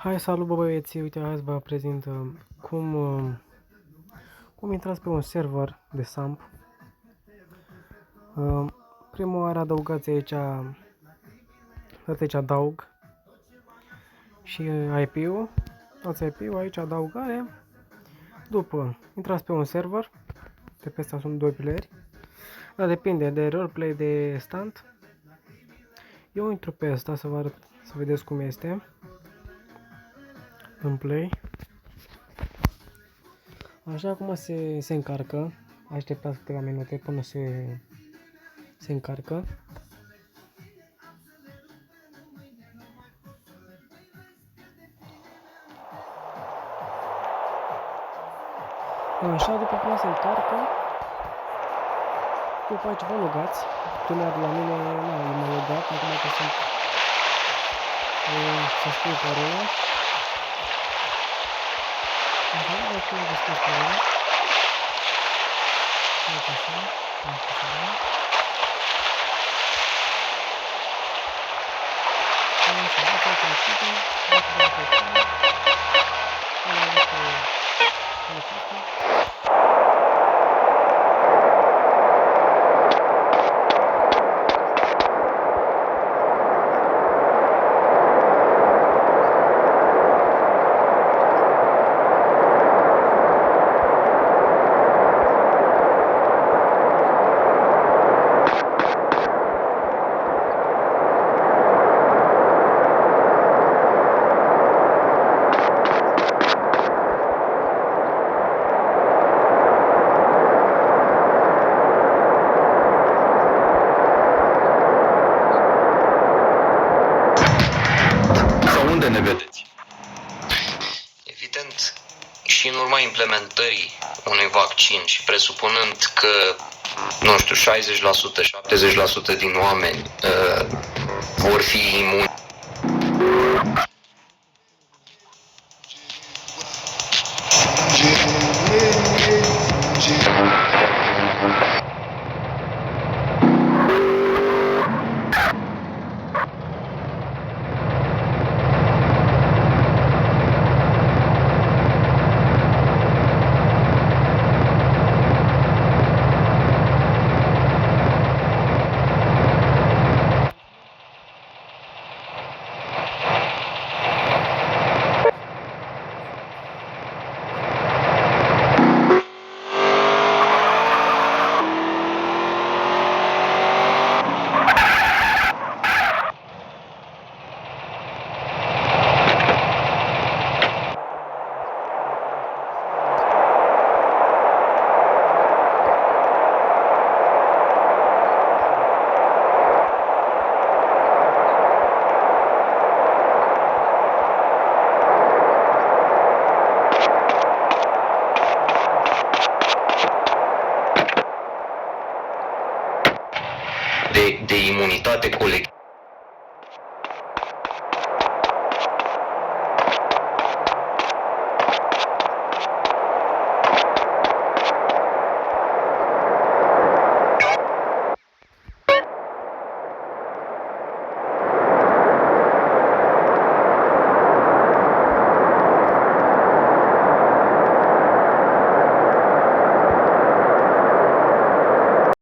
Hai, salut, bă, băieți, uite, azi vă prezint cum intrați pe un server de SAMP. Prima oară adăugați aici, dați aici adaug și IP-ul, dați IP-ul aici, adăugare. După, intrați pe un server, de pe ăsta sunt 2 playeri, dar depinde de roleplay, de stand. Eu intru pe ăsta să vă arăt, să vedeți cum este în play. Așa, acum se încarcă, așteptați câteva minute până se încarcă. Așa, după cum se încarcă, după aici vă logați. Prima de la mine, nu am logat, acum că sunt să scriu parola. Așa, aici vă scriu parola. Aici așa, aici așa. Așa, aici închide, aici vă postăm. Unde ne vedeți? Evident, și în urma implementării unui vaccin și presupunând că, nu știu, 60%, 70% din oameni vor fi imuni. De imunitate colectivă.